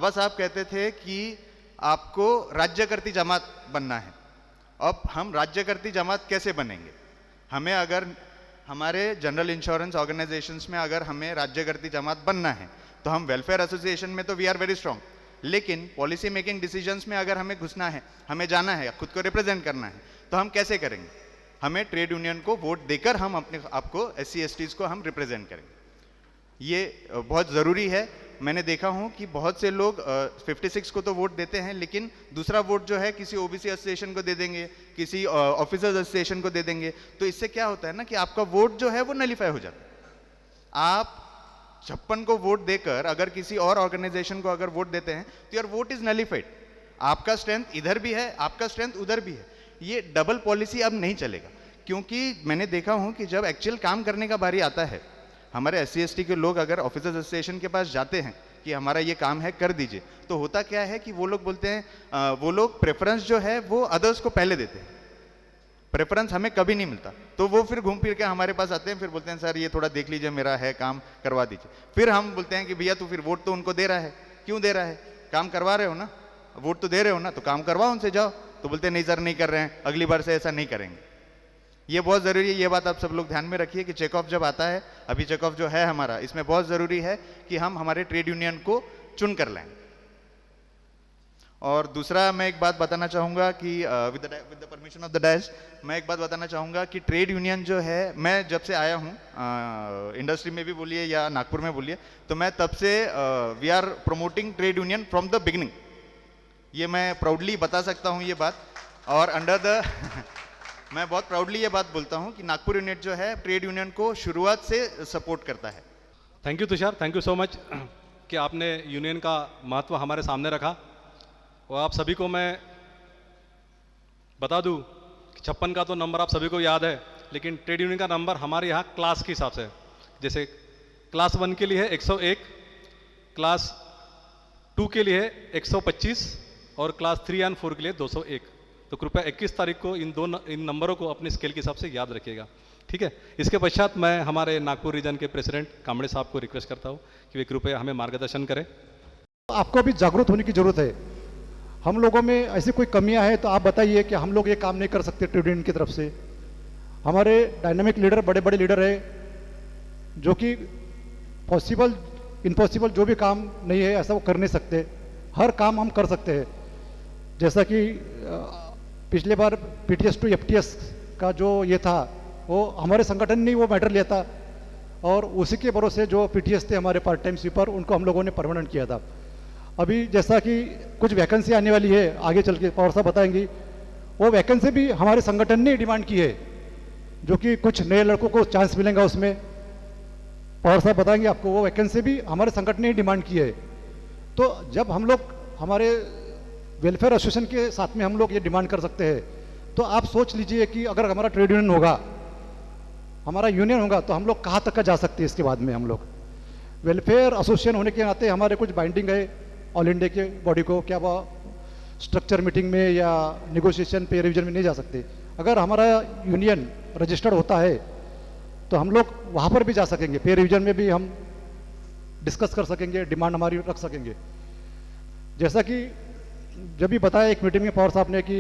बाबा साहब कहते थे कि आपको राज्यकर्ती जमात बनना है। अब हम राज्यकर्ती जमात कैसे बनेंगे? हमें अगर हमारे जनरल इंश्योरेंस ऑर्गेनाइजेशंस में अगर हमें राज्यकर्ती जमात बनना है तो हम वेलफेयर एसोसिएशन में तो वी आर वेरी स्ट्रांग, लेकिन पॉलिसी मेकिंग डिसीजंस में अगर हमें घुसना है, हमें जाना है, खुद को रिप्रेजेंट करना है, तो हम कैसे करेंगे? हमें ट्रेड यूनियन को वोट देकर हम अपने आपको SC STs को हम रिप्रेजेंट करेंगे। ये बहुत ज़रूरी है। मैंने देखा हूं कि बहुत से लोग 56 को तो वोट देते हैं, लेकिन दूसरा वोट जो है किसी OBC एसोसिएशन को दे देंगे, किसी ऑफिसर्स एसोसिएशन को दे देंगे। तो इससे क्या होता है ना कि आपका वोट जो है वो नलीफाई हो जाता है। आप 56 को वोट देकर अगर किसी और ऑर्गेनाइजेशन को अगर वोट देते हैं तो योर वोट इज नलीफाइड। आपका स्ट्रेंथ इधर भी है, आपका स्ट्रेंथ उधर भी है। ये डबल पॉलिसी अब नहीं चलेगा, क्योंकि मैंने देखा हूं कि जब एक्चुअल काम करने का बारी आता है, हमारे SC ST के लोग अगर ऑफिसर्स एसोसिएशन के पास जाते हैं कि हमारा ये काम है कर दीजिए, तो होता क्या है कि वो लोग बोलते हैं वो लोग प्रेफरेंस जो है वो अदर्स को पहले देते हैं, प्रेफरेंस हमें कभी नहीं मिलता। तो वो फिर घूम फिर के हमारे पास आते हैं, फिर बोलते हैं सर ये थोड़ा देख लीजिए, मेरा है काम करवा दीजिए। फिर हम बोलते हैं कि भैया तू फिर वोट तो उनको दे रहा है, क्यों दे रहा है? काम करवा रहे हो ना, वोट तो दे रहे हो ना, तो काम करवाओ उनसे, जाओ। तो बोलते हैं नहीं सर नहीं कर रहे हैं, अगली बार से ऐसा नहीं करेंगे। ये बहुत ज़रूरी है, ये बात आप सब लोग ध्यान में रखिए कि चेक ऑफ जब आता है, अभी चेक ऑफ जो है हमारा, इसमें बहुत ज़रूरी है कि हम हमारे ट्रेड यूनियन को चुन कर लें। और दूसरा मैं एक बात बताना चाहूँगा कि with the permission of the dash, मैं एक बात बताना चाहूँगा कि ट्रेड यूनियन जो है, मैं जब से आया हूँ इंडस्ट्री में भी बोलिए या नागपुर में बोलिए, तो मैं तब से we are promoting trade union from the beginning. ये मैं प्राउडली बता सकता हूँ ये बात, और अंडर द मैं बहुत प्राउडली ये बात बोलता हूँ कि नागपुर यूनिट जो है ट्रेड यूनियन को शुरुआत से सपोर्ट करता है। Thank you Tushar, thank you so much कि आपने यूनियन का महत्व हमारे सामने रखा। और आप सभी को मैं बता दूं कि 56 का तो नंबर आप सभी को याद है, लेकिन ट्रेड यूनियन का नंबर हमारे यहाँ क्लास के हिसाब से है। जैसे क्लास 1 के लिए है 101, क्लास 2 के लिए है 125 और क्लास 3 एंड 4 के लिए 201। तो कृपया 21 तारीख को इन नंबरों को अपने स्केल के हिसाब से याद रखिएगा, ठीक है। इसके पश्चात मैं हमारे नागपुर रीजन के प्रेसिडेंट कांबड़े साहब को रिक्वेस्ट करता हूँ कि वे कृपया हमें मार्गदर्शन करें। आपको अभी जागरूक होने की ज़रूरत है। हम लोगों में ऐसी कोई कमियां हैं तो आप बताइए कि हम लोग ये काम नहीं कर सकते ट्रेड यूनियन की तरफ से। हमारे डायनामिक लीडर, बड़े बड़े लीडर है, जो कि पॉसिबल इम्पॉसिबल जो भी काम नहीं है ऐसा वो कर नहीं सकते, हर काम हम कर सकते हैं। जैसा कि पिछले बार PTS to FTS का जो ये था, वो हमारे संगठन ने वो मैटर लिया था, और उसी के भरोसे जो PTS थे हमारे पार्ट टाइम स्वीपर, उनको हम लोगों ने परमानेंट किया था। अभी जैसा कि कुछ वैकेंसी आने वाली है आगे चल के, पवार साहब बताएंगी, वो वैकेंसी भी हमारे संगठन ने डिमांड की है, जो कि कुछ नए लड़कों को चांस मिलेगा उसमें। पवार साहब बताएंगे आपको, वो वैकेंसी भी हमारे संगठन ने डिमांड की है। तो जब हम लोग हमारे वेलफेयर एसोसिएशन के साथ में हम लोग ये डिमांड कर सकते हैं, तो आप सोच लीजिए कि अगर हमारा ट्रेड यूनियन होगा, हमारा यूनियन होगा, तो हम लोग कहाँ तक का जा सकते हैं। इसके बाद में हम लोग वेलफेयर एसोसिएशन होने के नाते हमारे कुछ बाइंडिंग है ऑल इंडिया के बॉडी को, क्या वो स्ट्रक्चर मीटिंग में या नेगोशिएशन पे रिवीजन में नहीं जा सकते। अगर हमारा यूनियन रजिस्टर्ड होता है तो हम लोग वहाँ पर भी जा सकेंगे, पे रिवीजन में भी हम डिस्कस कर सकेंगे, डिमांड हमारी रख सकेंगे। जैसा कि जब भी बताया एक मीटिंग में पवार साहब ने कि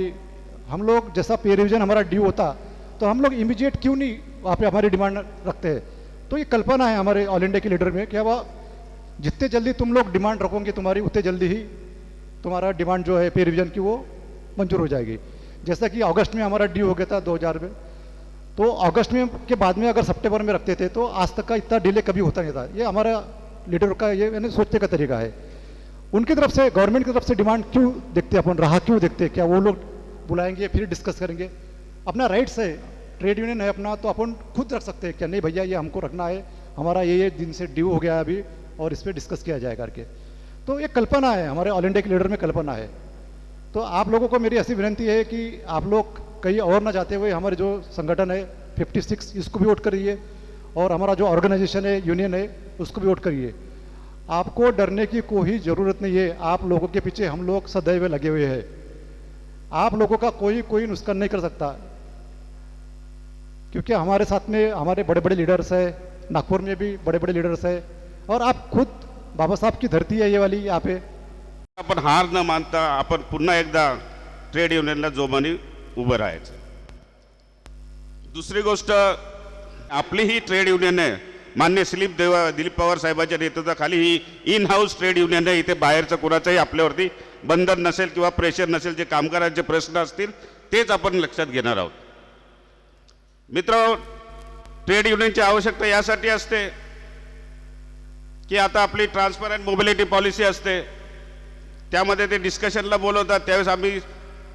हम लोग जैसा पे रिवीजन हमारा ड्यू होता, तो हम लोग इमीडिएट क्यों नहीं वहाँ पे हमारी डिमांड रखते हैं। तो ये कल्पना है हमारे ऑल इंडिया के लीडर में, क्या वह जितने जल्दी तुम लोग डिमांड रखोगे तुम्हारी, उतने जल्दी ही तुम्हारा डिमांड जो है पे रिवीजन की वो मंजूर हो जाएगी। जैसा कि अगस्त में हमारा ड्यू हो गया था 2000 में, तो अगस्त में के बाद में अगर सितंबर में रखते थे तो आज तक का इतना डिले कभी होता नहीं था। ये हमारा लीडर का ये यानी सोचने का तरीका है। उनकी तरफ से, गवर्नमेंट की तरफ से डिमांड क्यों देखते अपन, राह क्यों देखते? क्या वो लोग बुलाएंगे फिर डिस्कस करेंगे? अपना राइट्स है, ट्रेड यूनियन है अपना, तो अपन खुद रख सकते हैं क्या नहीं भैया ये हमको रखना है, हमारा ये दिन से ड्यू हो गया है अभी और इस पर डिस्कस किया जाए करके। तो ये कल्पना है, हमारे ऑल इंडिया के लीडर में कल्पना है। तो आप लोगों को मेरी ऐसी विनती है कि आप लोग कहीं और ना जाते हुए हमारे जो संगठन है 56 इसको भी वोट करिए, और हमारा जो ऑर्गेनाइजेशन है, यूनियन है, उसको भी वोट करिए। आपको डरने की कोई ज़रूरत नहीं है, आप लोगों के पीछे हम लोग सदैव लगे हुए हैं। आप लोगों का कोई नुकसान नहीं कर सकता, क्योंकि हमारे साथ में हमारे बड़े बड़े लीडर्स है, नागपुर में भी बड़े बड़े लीडर्स है, और आप खुद बाबा साहब की धरती है ये वाली, यहाँ पे आपण हार न मानता आपण पुन्हा एकदा ट्रेड युनियनला जोमाने उभं राहायचं. दुसरी गोष्ट, आपली ही ट्रेड युनियन आहे, मान्य दिलीप पवार साहेबांच्या नेतृत्वाखाली ही इन हाऊस ट्रेड युनियन आहे. इथे बाहेरचं कोणाचंही आपल्यावरती बंधन नसेल किंवा प्रेशर नसेल. जे कामगारांचे प्रश्न असतील तेच आपण लक्षात घेणार आहोत. मित्र, ट्रेड युनियनची आवश्यकता यासाठी असते की आता आपली ट्रान्सपरंट मोबिलिटी पॉलिसी असते, त्यामध्ये ते डिस्कशनला बोलवतात. त्यावेळेस आम्ही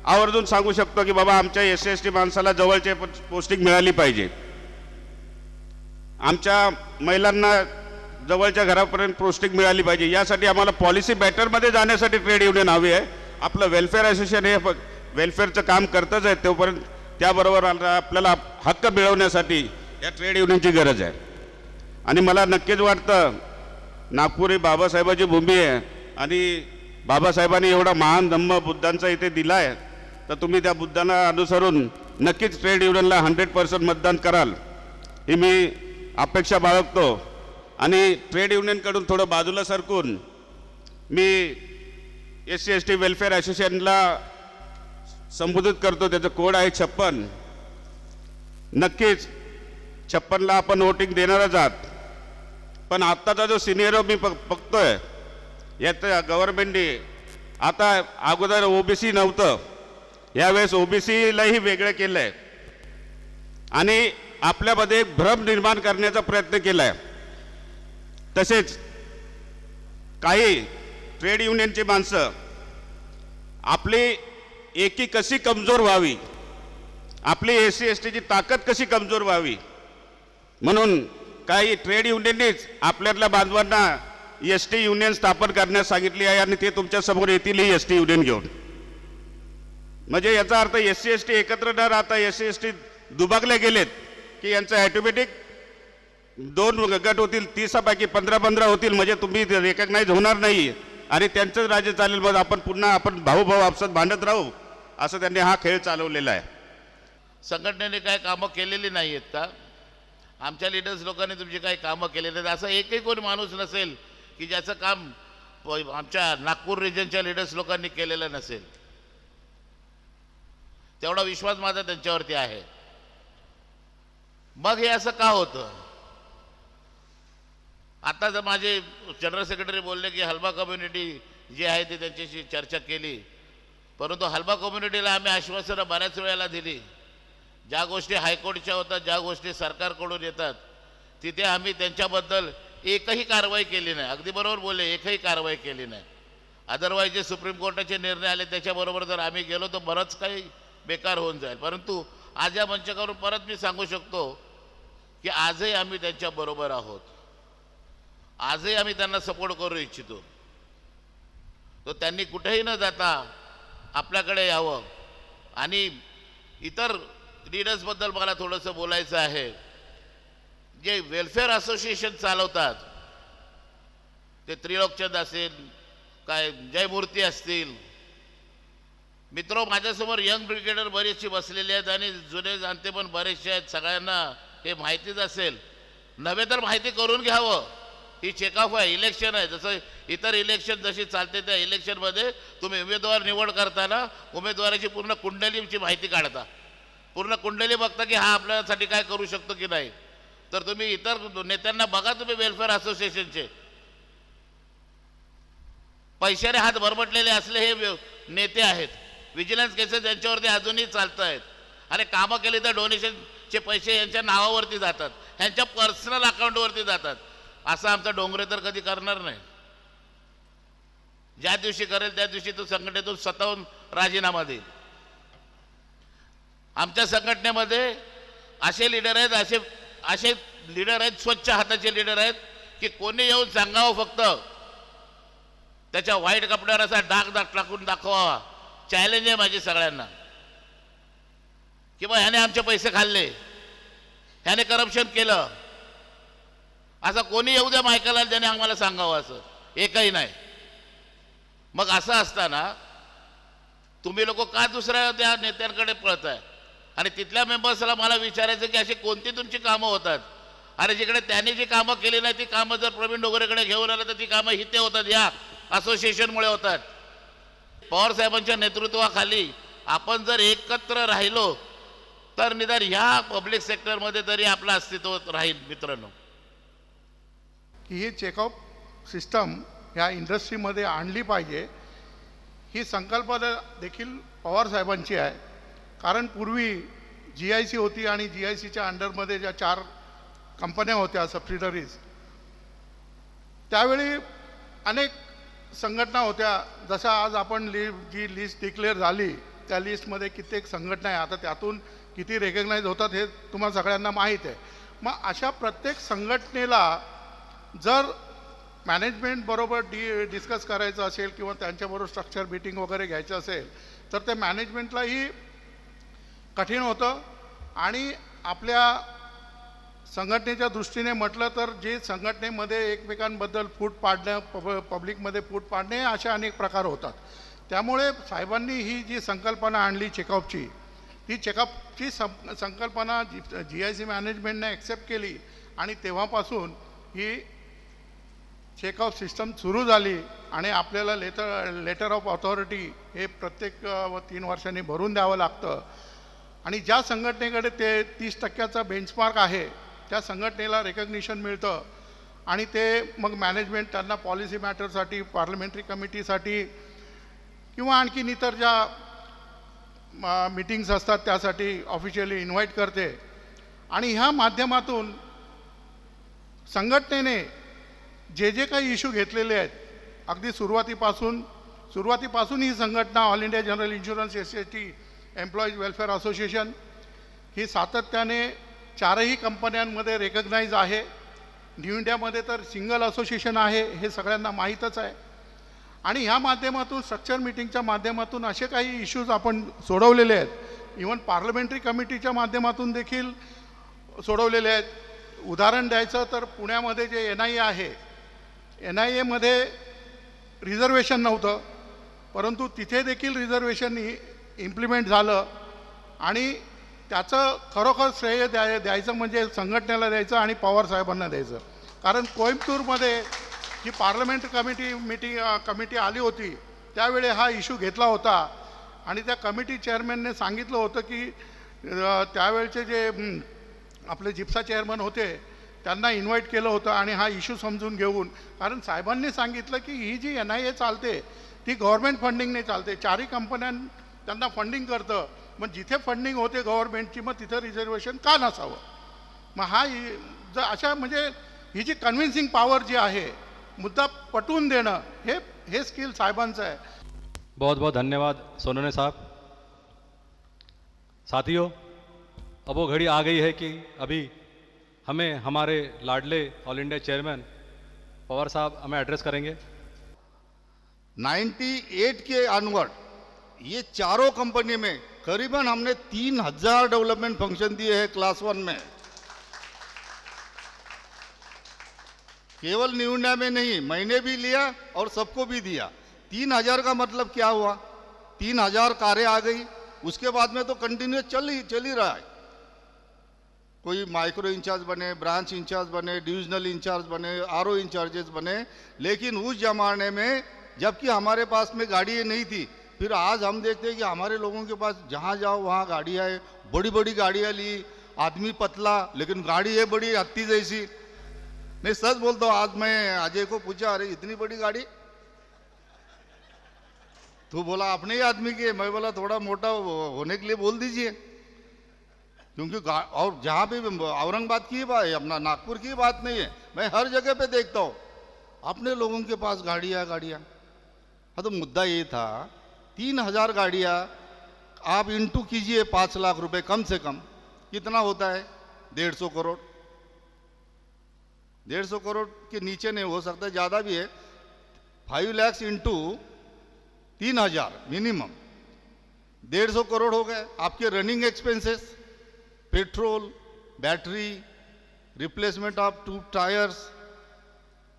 आवर्जून सांगू शकतो की बाबा आमच्या SC/ST माणसाला जवळचे पोस्टिंग मिळाली पाहिजे, आमच्या महिलांना जवळच्या घरापर्यंत पोस्टिंग मिळाली पाहिजे. यासाठी आम्हाला पॉलिसी बॅटरमध्ये जाण्यासाठी ट्रेड युनियन हवी आहे. आपलं वेलफेअर असोसिएशन हे वेलफेअरचं काम करतच आहे, तोपर्यंत त्याबरोबर आपल्याला हक्क मिळवण्यासाठी या ट्रेड युनियनची गरज आहे. आणि मला नक्कीच वाटतं नागपूर ही बाबासाहेबाची भूमी आहे आणि बाबासाहेबांनी एवढा महान धम्म बुद्धांचा इथे दिला आहे, तर तुम्ही त्या बुद्धांना अनुसरून नक्कीच ट्रेड युनियनला 100% मतदान कराल ही मी अपेक्षा बाळगतो. आणि ट्रेड युनियनकडून थोडं बाजूला सरकून मी SC/ST वेलफेअर असोसिएशनला संबोधित करतो. त्याचं कोड आहे 56. नक्कीच 56ला आपण वोटिंग देणारच आहात, पण आत्ताचा जो सिनियर मी बघतोय यात गव्हर्नमेंटने आता अगोदर OBC नव्हतं, यावेळेस OBCलाही वेगळं केलं आहे आणि आपल्यामध्ये एक भ्रम निर्माण करण्याचा प्रयत्न केला आहे. तसेच काही ट्रेड युनियनची माणसं आपली एकी कशी कमजोर व्हावी, आपली SC/STची ताकद कशी कमजोर व्हावी म्हणून काही ट्रेड युनियननीच आपल्यातल्या बांधवांना ST युनियन स्थापन करण्यास सांगितली आहे आणि ते तुमच्यासमोर येतील ही ST युनियन घेऊन. म्हणजे याचा अर्थ SC/ST एकत्र न राहता SC/ST दुभागले गेलेत की यांचं ॲटोमॅटिक 2 गट होतील, 30पैकी 15-15 होतील, म्हणजे तुम्ही रेकग्नाइज होणार नाही आणि त्यांचंच राज्य चालेल. मग आपण पुन्हा भाऊ आपसात भांडत राहू, असं त्यांनी हा खेळ चालवलेला आहे. संघटनेने काय कामं केलेली नाही आहेत का? आमच्या लीडर्स लोकांनी तुमची काही कामं केलेली आहेत? असं एकही कोणी माणूस नसेल की ज्याचं काम आमच्या नागपूर रिजनच्या लीडर्स लोकांनी केलेलं नसेल. तेवढा विश्वास माझा त्यांच्यावरती आहे. मग हे असं का होतं? आता जर माझे जनरल सेक्रेटरी बोलले की हलबा कम्युनिटी जी आहे ती त्यांच्याशी चर्चा केली, परंतु हलबा कम्युनिटीला आम्ही आश्वासनं बऱ्याच वेळेला दिली. ज्या गोष्टी हायकोर्टच्या होतात, ज्या गोष्टी सरकारकडून येतात, तिथे आम्ही त्यांच्याबद्दल एकही कारवाई केली नाही. अगदी बरोबर बोलले, एकही कारवाई केली नाही. अदरवाईज जे सुप्रीम कोर्टाचे निर्णय आले त्याच्याबरोबर जर आम्ही गेलो तर बरंच काही बेकार होऊन जाईल. परंतु आज या मंचावरून परत मी सांगू शकतो की आजही आम्ही त्यांच्याबरोबर आहोत, आजही आम्ही त्यांना सपोर्ट करू इच्छितो. तो त्यांनी कुठेही न जाता आपल्याकडे यावं. आणि इतर लीडर्सबद्दल मला थोडंसं बोलायचं आहे. जे वेलफेअर असोसिएशन चालवतात ते त्रिलोकचंद असेल, काय जयमूर्ती असतील, मित्र माझ्यासमोर यंग ब्रिगेडर बरेचसे बसलेले आहेत आणि जुने जाणते पण बरेचसे आहेत. सगळ्यांना हे माहितीच असेल, नव्हे तर माहिती करून घ्यावं. ही चेक ऑफ आहे, इलेक्शन आहे. जसं इतर इलेक्शन जशी चालते त्या इलेक्शनमध्ये तुम्ही उमेदवार निवड करताना उमेदवाराची पूर्ण कुंडलीची माहिती काढता, पूर्ण कुंडली बघता की हा आपल्यासाठी काय करू शकतो की नाही. तर तुम्ही इतर नेत्यांना बघा, तुम्ही वेलफेअर असोसिएशनचे पैशाने हात भरभटलेले असले हे नेते आहेत. विजिलन्स केसेस यांच्यावरती अजूनही चालत आहेत आणि कामं केली तर डोनेशनचे पैसे यांच्या नावावरती जातात, ह्यांच्या पर्सनल अकाउंटवरती जातात. असं आमचा डोंगरे तर कधी करणार नाही. ज्या दिवशी करेल त्या दिवशी तो संघटनेतून स्वतःहून राजीनामा देईल. आमच्या संघटनेमध्ये असे लीडर आहेत, असे लीडर आहेत, स्वच्छ हाताचे लीडर आहेत की कोणी येऊन सांगावं, फक्त त्याच्या व्हाईट कपड्यावर असा डाग टाकून दाखवावा. चॅलेंज आहे माझी सगळ्यांना की बा ह्याने आमचे पैसे खाल्ले, ह्याने करप्शन केलं. असं कोणी येऊ द्या मायकाला ज्याने आम्हाला सांगावं, असं एकही नाही. मग असं असताना तुम्ही लोक का दुसऱ्या त्या नेत्यांकडे पळताय? आणि तिथल्या मेंबर्सला मला विचारायचं की अशी कोणती तुमची कामं होतात? अरे जिकडे त्यांनी जी कामं केली नाही ती कामं जर प्रवीण डोंगरेकडे घेऊन आलं तर ती कामं हिते होतात, या असोसिएशनमुळे होतात. पवार साहेबांच्या नेतृत्वाखाली आपण जर एकत्र राहिलो तर निदान ह्या पब्लिक सेक्टरमध्ये तरी आपलं अस्तित्व राहील. मित्रांनो, की ही चेकअप सिस्टम ह्या इंडस्ट्रीमध्ये आणली पाहिजे, ही संकल्पना देखील पवार साहेबांची आहे. कारण पूर्वी GIC होती आणि GICच्या अंडरमध्ये ज्या 4 कंपन्या होत्या सबसिडरीज, त्यावेळी अनेक संघटना होत्या. जसं आज आपण जी लिस्ट डिक्लेअर झाली त्या लिस्टमध्ये कित्येक संघटना आहे. आता त्यातून किती रेकग्नाईज होतात हे तुम्हाला सगळ्यांना माहीत आहे. मग अशा प्रत्येक संघटनेला जर मॅनेजमेंट बरोबर डिस्कस करायचं असेल किंवा त्यांच्याबरोबर स्ट्रक्चर मीटिंग वगैरे घ्यायचं असेल तर ते मॅनेजमेंटलाही कठीण होतं. आणि आपल्या संघटनेच्या दृष्टीने म्हटलं तर जे संघटनेमध्ये एकमेकांबद्दल फूट पाडणं, पब्लिकमध्ये फूट पाडणे, असे अनेक प्रकार होतात. त्यामुळे साहेबांनी ही जी संकल्पना आणली चेकअपची, ती चेकअपची संकल्पना GIC मॅनेजमेंटने ॲक्सेप्ट केली आणि तेव्हापासून ही चेकअप सिस्टम सुरू झाली. आणि आपल्याला लेटर ऑफ ऑथॉरिटी हे प्रत्येक 3 वर्षांनी भरून द्यावं लागतं. आणि ज्या संघटनेकडे ते 30% बेंचमार्क आहे त्या संघटनेला रेकग्निशन मिळतं. आणि ते मग मॅनेजमेंट त्यांना पॉलिसी मॅटरसाठी, पार्लमेंटरी कमिटीसाठी किंवा आणखीन इतर ज्या मीटिंग्स असतात त्यासाठी ऑफिशियली इन्व्हाइट करते. आणि ह्या माध्यमातून संघटनेने जे काही इश्यू घेतलेले आहेत, अगदी सुरुवातीपासून ही संघटना All India General Insurance SHT Employees Welfare Association ही सातत्याने 4ही कंपन्यांमध्ये रेकग्नाईज आहे. न्यू इंडियामध्ये तर सिंगल असोसिएशन आहे, हे सगळ्यांना माहीतच आहे. आणि ह्या माध्यमातून स्ट्रक्चर मीटिंगच्या माध्यमातून असे काही इश्यूज आपण सोडवलेले आहेत. इवन पार्लमेंटरी कमिटीच्या माध्यमातून देखील सोडवलेले आहेत. उदाहरण द्यायचं तर पुण्यामध्ये जे NIA आहे, NIAमध्ये रिझर्वेशन नव्हतं, परंतु तिथे देखील रिझर्वेशन इम्प्लिमेंट झालं. आणि त्याचं खरोखर श्रेय द्यायचं म्हणजे संघटनेला द्यायचं आणि पवार साहेबांना द्यायचं. कारण कोइंबतूरमध्ये जी पार्लमेंटरी कमिटी आली होती त्यावेळी हा इश्यू घेतला होता. आणि त्या कमिटी चेअरमॅनने सांगितलं होतं की त्यावेळचे जे आपले जिप्सा चेअरमन होते त्यांना इन्व्हाइट केलं होतं आणि हा इश्यू समजून घेऊन. कारण साहेबांनी सांगितलं की ही जी NIA चालते ती गव्हर्नमेंट फंडिंगने चालते. 4ही कंपन्यां त्यांना फंडिंग करतं. मग जिथे फंडिंग होते गव्हर्नमेंटची मग तिथं रिझर्वेशन का नसावं. मग हा जर अशा म्हणजे ही जी कन्व्हिन्सिंग पॉवर जी आहे, मुद्दा पटवून देणं, हे स्किल साहेबांचं आहे. बहुत बहुत धन्यवाद सोनोने साहब. साथियों, अब वो घड़ी आ गई है कि अभी हमें हमारे लाडले ऑल इंडिया चेयरमैन पवार साहब हमें एड्रेस करेंगे. 98 के ऑनवर्ड ये चारों कंपनी में करीबन हमने 3000 डेवलपमेंट फंक्शन दिए हैं क्लास 1 में. केवल न्यू इंडिया में नहीं, मैंने भी लिया और सबको भी दिया. 3000 का मतलब क्या हुआ? 3000 कारें आ गई. उसके बाद में तो कंटिन्यू चल ही रहा है. कोई माइक्रो इंचार्ज बने, ब्रांच इंचार्ज बने, डिविजनल इंचार्ज बने, RO इंचार्जेस बने. लेकिन उस जमाने में जबकि हमारे पास में गाड़ी नहीं थी, फिर आज हम देखते हैं कि हमारे लोगों के पास जहाँ जाओ वहाँ गाड़ियाँ है. बड़ी बड़ी गाड़ियाँ ली, आदमी पतला लेकिन गाड़ी है बड़ी हत्ती जैसी. नहीं, सच बोलता हूँ. आज मैं अजय को पूछा, अरे इतनी बड़ी गाड़ी? तो बोला अपने ही आदमी की है. मैं बोला थोड़ा मोटा होने के लिए बोल दीजिए. क्योंकि और जहाँ भी औरंगाबाद की बात है, अपना नागपुर की बात नहीं है, मैं हर जगह पे देखता हूँ अपने लोगों के पास गाड़ियाँ. हाँ, तो मुद्दा ये था 3000 गाड़ियाँ आप इंटू कीजिए 5 लाख रुपए कम से कम, कितना होता है? 150 करोड़. 150 करोड़ के नीचे नहीं हो सकता, ज़्यादा भी है. 5 लाख इंटू 3000 मिनिमम 150 करोड़ हो गए. आपके running expenses, petrol, battery, replacement of 2 tyres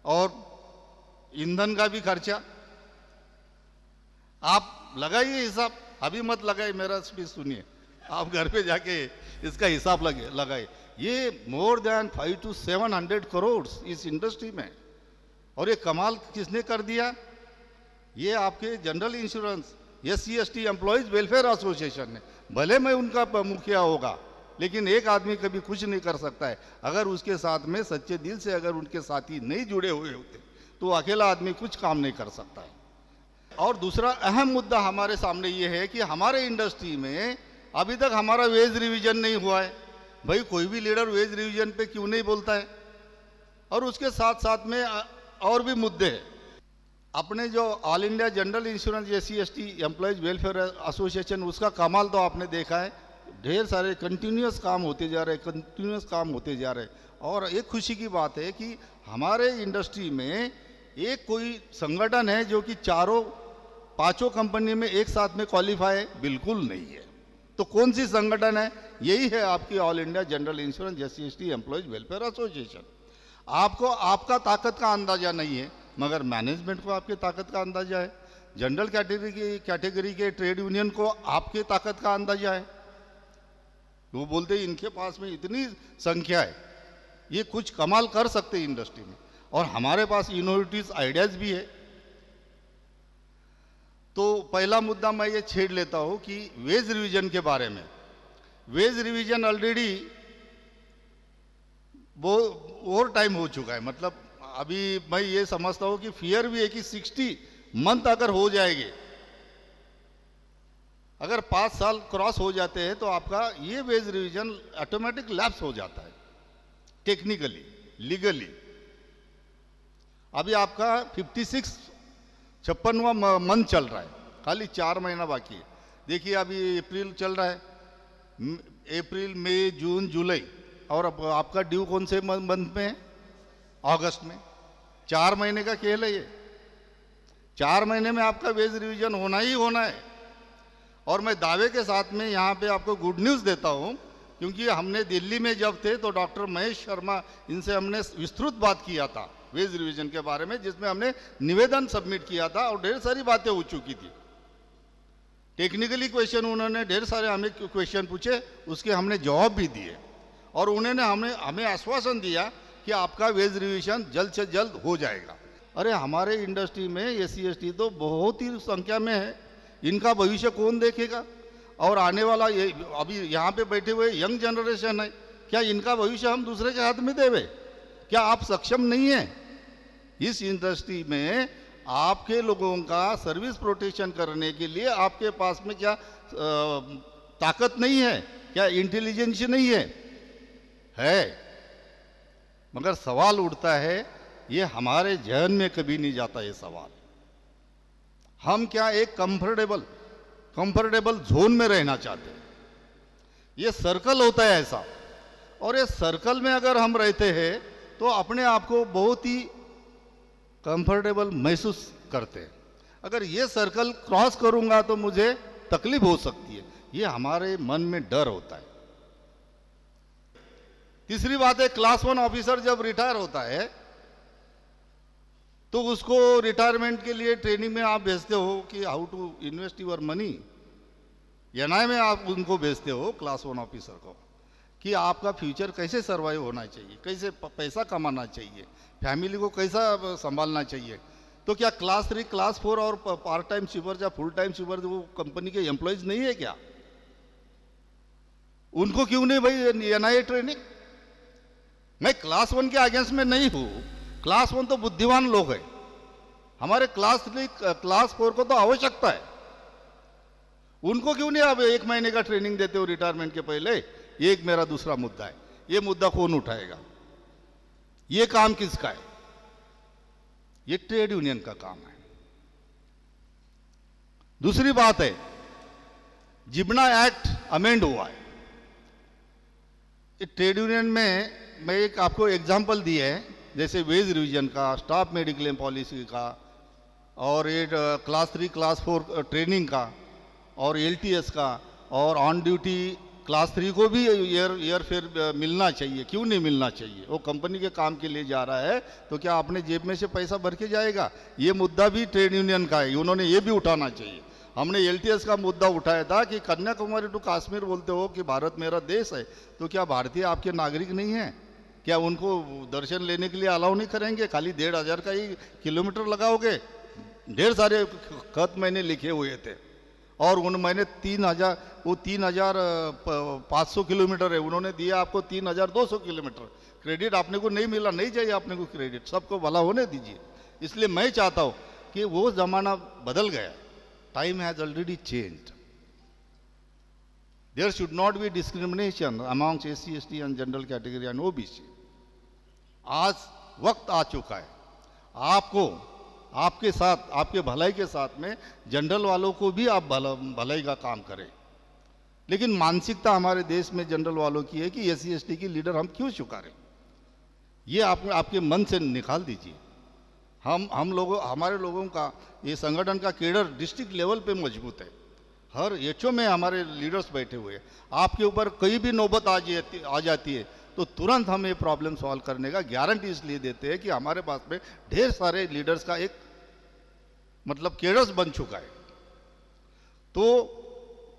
और ईंधन का भी खर्चा. आप लगाइए हिसाब. अभी मत लगाइए, मेरा स्पीच सुनिए, आप घर पे जाके इसका हिसाब लगाइए. ये मोर देन 500 to 700 करोड़ इस इंडस्ट्री में. और ये कमाल किसने कर दिया? ये आपके general insurance SC/ST employees welfare association है, भले मैं उनका मुखिया होगा, लेकिन एक आदमी कभी कुछ नहीं कर सकता है अगर उसके साथ में सच्चे दिल से अगर उनके साथी नहीं जुड़े हुए होते, तो अकेला आदमी कुछ काम नहीं कर सकता है। और दूसरा अहम मुद्दा हमारे सामने ये है कि हमारे इंडस्ट्री में अभी तक हमारा वेज रिवीजन नहीं हुआ है। भाई कोई भी लीडर वेज रिवीजन पे क्यों नहीं बोलता है? और उसके साथ साथ में और भी मुद्दे हैं। अपने जो all India general insurance SC/ST employees welfare association, उसका कमाल तो आपने देखा है, ढेर सारे कंटिन्यूस काम होते जा रहे हैं। और एक खुशी की बात है कि हमारे इंडस्ट्री में एक कोई संगठन है जो कि 4-5 कंपनी में एक साथ में क्वालिफाई बिल्कुल नहीं है। तो कौन सी संगठन है? यही है आपकी all India general insurance SC/ST employees welfare association. आपको आपका ताकत का अंदाजा नहीं है, मगर मैनेजमेंट को आपकी ताकत का अंदाजा है। जनरल कैटेगरी के ट्रेड यूनियन को आपकी ताकत का अंदाजा है। वो बोलते हैं इनके पास में इतनी संख्या है, ये कुछ कमाल कर सकते हैं इंडस्ट्री में, और हमारे पास इनोवेटिव आइडियाज भी है। तो पहला मुद्दा मैं ये छेड़ लेता हूँ कि वेज रिवीजन के बारे में। वेज रिवीजन ऑलरेडी वो ओवर टाइम हो चुका है। मतलब अभी मैं ये समझता हूँ कि फियर भी है कि 60 मंथ अगर हो जाएंगे, अगर 5 साल क्रॉस हो जाते हैं तो आपका ये वेज रिवीजन ऑटोमेटिक लैप्स हो जाता है टेक्निकली, लीगली। अभी आपका 56वां मंथ चल रहा है, खाली 4 महीना बाकी है। देखिए अभी अप्रैल चल रहा है, अप्रैल, मई, जून, जुलाई, और अब आपका ड्यू कौन से मंथ में है? अगस्त में। 4 महीने का खेल है ये। 4 महीने में आपका वेज रिवीजन होना ही होना है। और मैं दावे के साथ में यहाँ पे आपको गुड न्यूज़ देता हूँ, क्योंकि हमने दिल्ली में जब थे तो डॉक्टर महेश शर्मा, इनसे हमने विस्तृत बात किया था वेज रिवीजन के बारे में, जिसमें हमने निवेदन सबमिट किया था और ढेर सारी बातें हो चुकी थी। टेक्निकली क्वेश्चन उन्होंने ढेर सारे हमें क्वेश्चन पूछे, उसके हमने जवाब भी दिए, और उन्होंने हमें आश्वासन दिया कि आपका वेज रिवीजन जल्द से जल्द हो जाएगा। अरे हमारे इंडस्ट्री में SC/ST तो बहुत ही संख्या में है, इनका भविष्य कौन देखेगा? और आने वाला ये अभी यहाँ पे बैठे हुए यंग जनरेशन है, क्या इनका भविष्य हम दूसरे के हाथ में देवे? क्या आप सक्षम नहीं है? इस इंडस्ट्री में आपके लोगों का सर्विस प्रोटेक्शन करने के लिए आपके पास में क्या ताकत नहीं है? क्या इंटेलिजेंस नहीं है? मगर सवाल उठता है, ये हमारे जहन में कभी नहीं जाता ये सवाल। हम क्या एक कंफर्टेबल जोन में रहना चाहते हैं? ये सर्कल होता है ऐसा, और ये सर्कल में अगर हम रहते हैं तो अपने आप को बहुत ही कंफर्टेबल महसूस करते हैं। अगर ये सर्कल क्रॉस करूंगा तो मुझे तकलीफ हो सकती है, ये हमारे मन में डर होता है। तीसरी बात है, क्लास 1 ऑफिसर जब रिटायर होता है तो उसको रिटायरमेंट के लिए ट्रेनिंग में आप भेजते हो कि how to invest your money. NI में आप उनको भेजते हो क्लास 1 ऑफिसर को कि आपका फ्यूचर कैसे सर्वाइव होना चाहिए, कैसे पैसा कमाना चाहिए, फैमिली को कैसा संभालना चाहिए। तो क्या क्लास 3, क्लास 4 और पार्ट टाइम स्वीपर या फुल टाइम स्वीपर वो कंपनी के एम्प्लॉयज नहीं है क्या? उनको क्यों नहीं भाई NI ट्रेनिंग? मैं क्लास 1 के अगेंस्ट में नहीं हूं। क्लास 1 तो बुद्धिमान लोग हैं, हमारे क्लास 3, क्लास 4 को तो आवश्यकता है। उनको क्यों नहीं आप 1 महीने का ट्रेनिंग देते हो रिटायरमेंट के पहले? ये एक मेरा दूसरा मुद्दा है। ये मुद्दा कौन उठाएगा? ये काम किसका है? ये ट्रेड यूनियन का काम है। दूसरी बात है, जिब्ना एक्ट अमेंड हुआ है। ट्रेड यूनियन में मैं एक आपको एग्जांपल दिए है, जैसे वेज रिवीजन का, स्टाफ मेडिक्लेम पॉलिसी का, और ये क्लास 3, क्लास 4 ट्रेनिंग का, और LTS का, और ऑन ड्यूटी क्लास 3 को भी ईयर फिर मिलना चाहिए। क्यों नहीं मिलना चाहिए? वो कंपनी के काम के लिए जा रहा है तो क्या अपने जेब में से पैसा भर के जाएगा? ये मुद्दा भी ट्रेड यूनियन का है, उन्होंने ये भी उठाना चाहिए। हमने LTS का मुद्दा उठाया था कि कन्याकुमारी टू कश्मीर बोलते हो कि भारत मेरा देश है, तो क्या भारतीय आपके नागरिक नहीं है? क्या उनको दर्शन लेने के लिए अलाउ नहीं करेंगे? खाली 1500 का ही किलोमीटर लगाओगे, ढेर सारे खत मैंने लिखे हुए थे और उन मैंने 3000 वो 3500 किलोमीटर है, उन्होंने दिया आपको 3200 किलोमीटर। क्रेडिट आपने को नहीं मिला, नहीं चाहिए आपने को क्रेडिट, सबको भला होने दीजिए। इसलिए मैं चाहता हूँ कि वो ज़माना बदल गया, time has already changed. There should not be discrimination amongst SC ST and general category and OBC। आज वक्त आ चुका है, आपको आपके साथ, आपके भलाई के साथ में जनरल वालों को भी आप भलाई का काम करें। लेकिन मानसिकता हमारे देश में जनरल वालों की है कि SC ST की लीडर हम क्यों स्वीकारें, ये आपके मन से निकाल दीजिए। हम लोगों, हमारे लोगों का ये संगठन का केडर डिस्ट्रिक्ट लेवल पे मजबूत है, हर HO में हमारे लीडर्स बैठे हुए हैं। आपके ऊपर कहीं भी नौबत आ जाती है तो तुरंत हम ये प्रॉब्लम सॉल्व करने का गारंटी इसलिए देते हैं कि हमारे पास में ढेर सारे लीडर्स का एक मतलब केडर्स बन चुका है। तो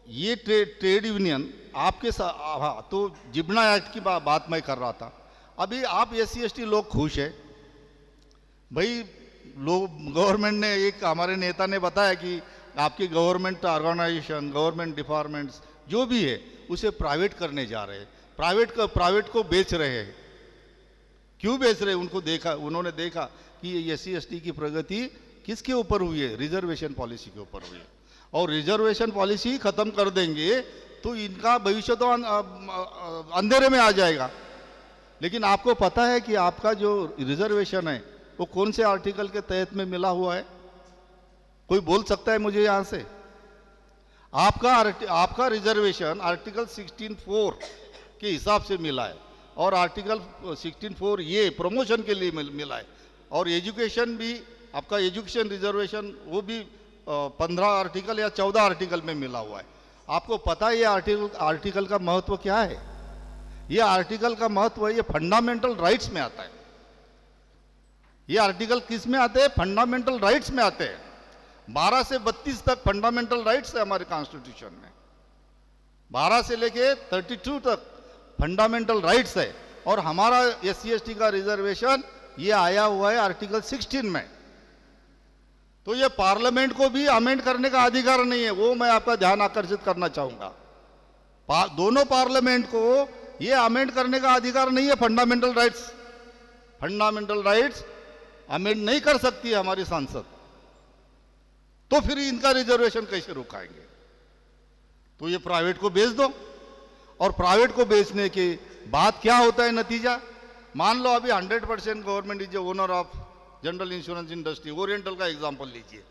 ये ट्रेड यूनियन आपके साथ, हाँ, तो जिब्ना एक्ट की बात मैं कर रहा था। अभी आप SC ST लोग खुश है भाई, लोग गवर्नमेंट ने, एक हमारे नेता ने बताया कि आपकी गवर्नमेंट ऑर्गेनाइजेशन, गवर्नमेंट डिपार्टमेंट्स जो भी है उसे प्राइवेट करने जा रहे हैं, प्राइवेट को बेच रहे हैं। क्यों बेच रहे हैं? उन्होंने देखा कि ये SC ST की प्रगति किसके ऊपर हुई है, रिजर्वेशन पॉलिसी के ऊपर हुई है। और रिजर्वेशन पॉलिसी खत्म कर देंगे तो इनका भविष्य तो अंधेरे में आ जाएगा। लेकिन आपको पता है कि आपका जो रिजर्वेशन है वो कौन से आर्टिकल के तहत में मिला हुआ है? कोई बोल सकता है मुझे यहां से? आपका रिजर्वेशन आर्टिकल 16(4) के हिसाब से मिला है और आर्टिकल 16(4) ये प्रमोशन के लिए मिला है। और एजुकेशन भी, आपका एजुकेशन रिजर्वेशन वो भी 15 आर्टिकल या 14 आर्टिकल में मिला हुआ है। आपको पता है ये आर्टिकल का महत्व क्या है? ये आर्टिकल का महत्व ये फंडामेंटल राइट्स में आता है। ये आर्टिकल किस में आते हैं? फंडामेंटल राइट्स में आते हैं। 12 से 32 तक फंडामेंटल राइट्स है हमारे कॉन्स्टिट्यूशन में, 12 से लेके 32 तक फंडामेंटल राइट्स है। और हमारा SC ST का रिजर्वेशन ये आया हुआ है आर्टिकल 16 में। तो ये पार्लियामेंट को भी अमेंड करने का अधिकार नहीं है, वो मैं आपका ध्यान आकर्षित करना चाहूंगा। दोनों पार्लियामेंट को ये अमेंड करने का अधिकार नहीं है। फंडामेंटल राइट्स अमेंड नहीं कर सकती है हमारी सांसद, तो फिर इनका रिजर्वेशन कैसे रुकाएंगे? तो ये प्राइवेट को बेच दो। और प्राइवेट को बेचने के बाद क्या होता है नतीजा? मान लो अभी 100% government is a owner of general insurance industry. Oriental का एग्जांपल लीजिए,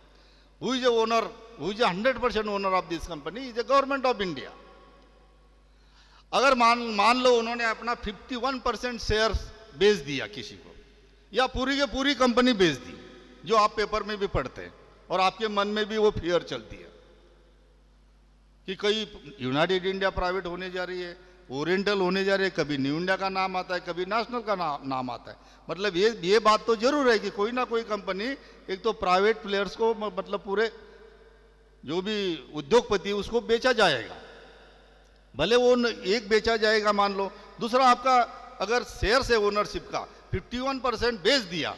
who is a 100% owner of this company is a government of India. अगर मान लो उन्होंने अपना 51% शेयर्स बेच दिया किसी को, या पूरी की पूरी कंपनी बेच दी, जो आप पेपर में भी पढ़ते हैं और आपके मन में भी वो फियर चलती है कि कहीं यूनाइटेड इंडिया प्राइवेट होने जा रही है, ओरिएंटल होने जा रही है, कभी न्यू इंडिया का नाम आता है, कभी नेशनल का नाम आता है। मतलब ये बात तो जरूर है कि कोई ना कोई कंपनी, एक तो प्राइवेट प्लेयर्स को, मतलब पूरे जो भी उद्योगपति उसको बेचा जाएगा। भले वो एक बेचा जाएगा मान लो, दूसरा आपका अगर शेयर से ओनरशिप का 51% बेच दिया,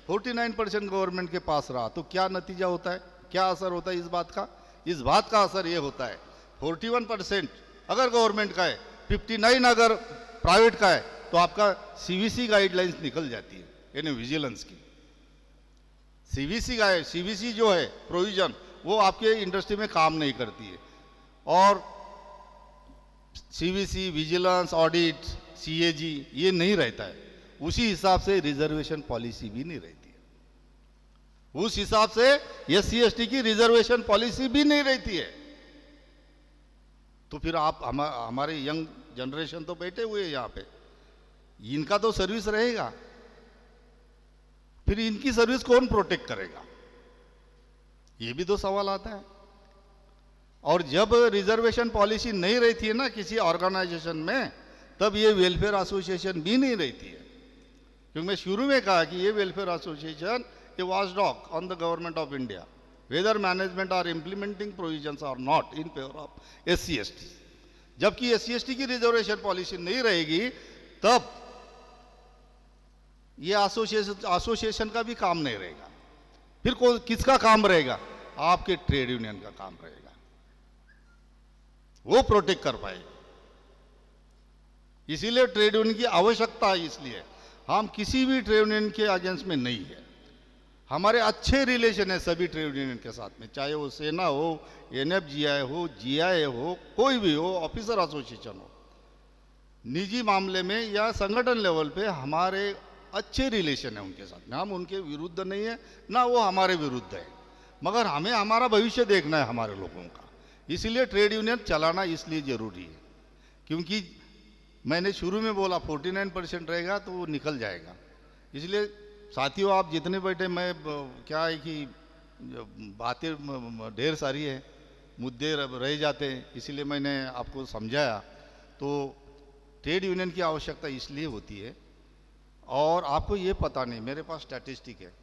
49% गवर्नमेंट के पास रहा, तो क्या नतीजा होता है, क्या असर होता है इस बात का? इस बात का असर ये होता है 41% अगर गवर्नमेंट का है, 59 अगर प्राइवेट का है, तो आपका CVC गाइडलाइंस निकल जाती है, यानी विजिलेंस की। CVC जो है प्रोविजन, वो आपके इंडस्ट्री में काम नहीं करती है। और CVC, विजिलेंस, ऑडिट, CAG ये नहीं रहता है। उसी हिसाब से रिजर्वेशन पॉलिसी भी नहीं रहती है। उस हिसाब से SC ST की रिजर्वेशन पॉलिसी भी नहीं रहती है। तो फिर आप हमारे यंग जनरेशन तो बैठे हुए हैं यहाँ पे, इनका तो सर्विस रहेगा, फिर इनकी सर्विस कौन प्रोटेक्ट करेगा? ये भी तो सवाल आता है। और जब रिजर्वेशन पॉलिसी नहीं रहती है ना किसी ऑर्गेनाइजेशन में, तब ये वेलफेयर एसोसिएशन भी नहीं रहती है। क्योंकि मैं शुरू में कहा कि ये welfare association a watchdog on the government of India, whether management are implementing provisions are not in favour of SC ST। जबकि SC ST की रिजर्वेशन पॉलिसी नहीं रहेगी, तब ये एसोसिएशन का भी काम नहीं रहेगा। फिर कौन किसका काम रहेगा? आपके ट्रेड यूनियन का काम रहेगा, वो प्रोटेक्ट कर पाएगा। इसीलिए ट्रेड यूनियन की आवश्यकता है। इसलिए हम किसी भी ट्रेड यूनियन के अगेंस्ट में नहीं है। हमारे अच्छे रिलेशन है सभी ट्रेड यूनियन के साथ में, चाहे वो सेना हो, एनएफजीआई हो, जीआई हो, कोई भी हो, ऑफिसर एसोसिएशन हो। निजी मामले में या संगठन लेवल पे हमारे अच्छे रिलेशन है उनके साथ में। हम उनके विरुद्ध नहीं है, ना वो हमारे विरुद्ध है, मगर हमें हमारा भविष्य देखना है हमारे लोगों का। इसलिए ट्रेड यूनियन चलाना इसलिए ज़रूरी है, क्योंकि मैंने शुरू में बोला 49% रहेगा तो वो निकल जाएगा। इसलिए साथियों, आप जितने बैठे, मैं क्या है कि बातें ढेर सारी है, मुद्दे रह जाते हैं, इसलिए मैंने आपको समझाया। तो ट्रेड यूनियन की आवश्यकता इसलिए होती है। और आपको ये पता नहीं, मेरे पास स्टैटिस्टिक है,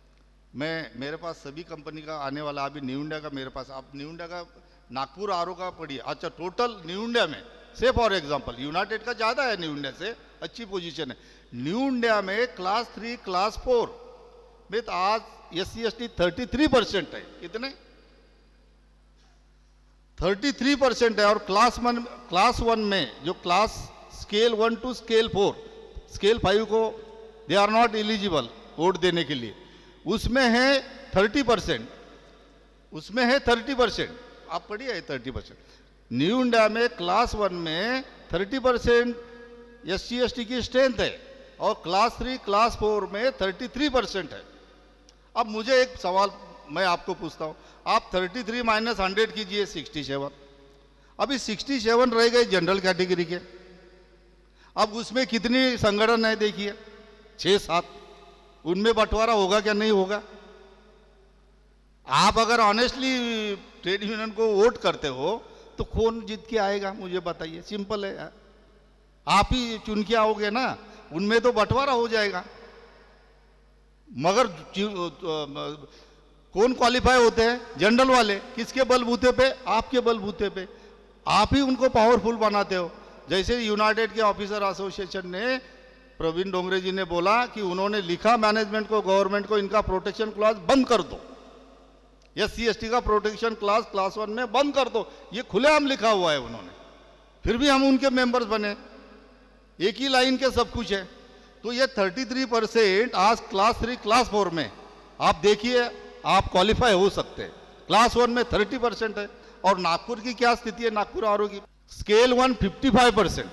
मेरे पास सभी कंपनी का आने वाला, अभी न्यू इंडिया का मेरे पास, आप न्यू इंडिया का नागपुर आरओ का पढ़िए। अच्छा, टोटल न्यू इंडिया में से फॉर एग्जांपल यूनाइटेड का ज़्यादा है, न्यू इंडिया से अच्छी पोजीशन है। न्यू इंडिया में क्लास 3 क्लास 4 में तो आज SC/ST 33% है। कितने? 33% है। और क्लास 1 में जो class scale 1 to scale 4, scale 5 को they are not eligible vote देने के लिए, उसमें है 30%, उसमें है 30%। आप पढ़िए 30%। न्यू इंडिया में क्लास 1 में 30% SC/ST की स्ट्रेंथ है और क्लास 3 क्लास 4 में 33% है। अब मुझे एक सवाल मैं आपको पूछता हूं, आप 33 माइनस 100 कीजिए 67। अभी 67 रह गए जनरल कैटेगरी के। अब उसमें कितनी संगठन है देखिए, 6-7। उनमें बंटवारा होगा क्या? नहीं होगा। आप अगर ऑनेस्टली ट्रेड यूनियन को वोट करते हो तो कौन जीत के आएगा मुझे बताइए? सिंपल है, आप ही चुन के आओगे ना, उनमें तो बंटवारा हो जाएगा। मगर कौन क्वालिफाई होते हैं? जनरल वाले। किसके बलबूते पे? आपके बलबूते पे। आप ही उनको पावरफुल बनाते हो। जैसे यूनाइटेड के ऑफिसर एसोसिएशन ने, प्रवीण डोंगरे जी ने बोला कि उन्होंने लिखा मैनेजमेंट को, गवर्नमेंट को, इनका प्रोटेक्शन क्लॉज बंद कर दो, SC/ST का प्रोटेक्शन क्लास 1 में बंद कर दो। ये खुलेआम लिखा हुआ है उन्होंने, फिर भी हम उनके मेंबर्स बने। एक ही लाइन के सब कुछ है। तो ये 33% आज क्लास 3 क्लास 4 में आप देखिए, आप क्वालिफाई हो सकते हैं। क्लास 1 में 30% है। और नागपुर की क्या स्थिति है? नागपुर आरओ की स्केल 1 55%,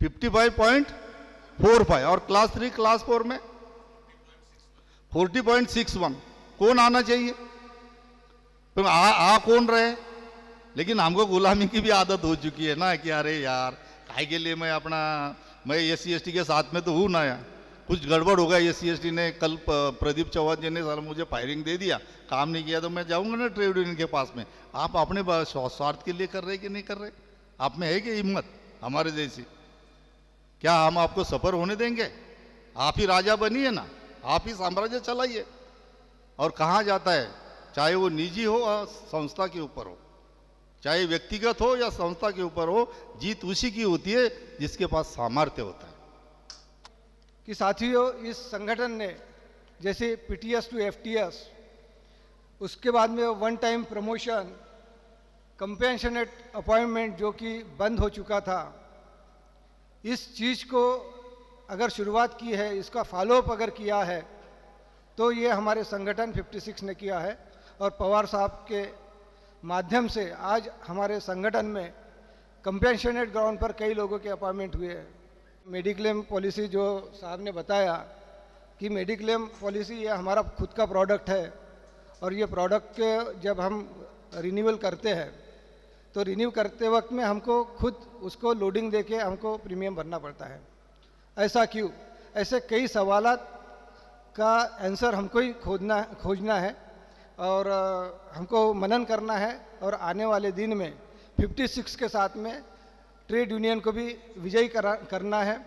55.45, और क्लास 3 क्लास 4 में 40.61। कौन आना चाहिए? तो आ कौन रहे? लेकिन हमको गुलामी की भी आदत हो चुकी है ना, कि अरे यार काहे के लिए मैं SC/ST के साथ में तो हूँ ना यार, कुछ गड़बड़ होगा। SC/ST ने कल प्रदीप चौहान जी ने साला मुझे फायरिंग दे दिया, काम नहीं किया, तो मैं जाऊंगा ना ट्रेड यूनियन के पास में। आप अपने स्वार्थ के लिए कर रहे कि नहीं कर रहे? आप में है कि हिम्मत हमारे जैसी? क्या हम आपको सफर होने देंगे? आप ही राजा बनिए ना, आप ही साम्राज्य चलाइए। और कहाँ जाता है, चाहे वो निजी हो या संस्था के ऊपर हो, चाहे व्यक्तिगत हो या संस्था के ऊपर हो, जीत उसी की होती है जिसके पास सामर्थ्य होता है। कि साथियों, इस संगठन ने जैसे PTS to FTS, उसके बाद में 1 टाइम प्रमोशन, कंपेंशनेट अपॉइंटमेंट जो कि बंद हो चुका था, इस चीज़ को अगर शुरुआत की है, इसका फॉलोअप अगर किया है, तो ये हमारे संगठन 56 ने किया है। और पवार साहब के माध्यम से आज हमारे संगठन में कंपेंशनेट ग्राउंड पर कई लोगों के अपॉइंटमेंट हुए हैं। मेडिक्लेम पॉलिसी जो साहब ने बताया कि मेडिक्लेम पॉलिसी ये हमारा खुद का प्रोडक्ट है, और ये प्रोडक्ट जब हम रिन्यूअल करते हैं तो रिन्यू करते वक्त में हमको खुद उसको लोडिंग देके हमको प्रीमियम भरना पड़ता है। ऐसा क्यों? ऐसे कई सवालात का आंसर हमको ही खोजना है और हमको मनन करना है। और आने वाले दिन में 56 के साथ में ट्रेड यूनियन को भी विजयी करना है।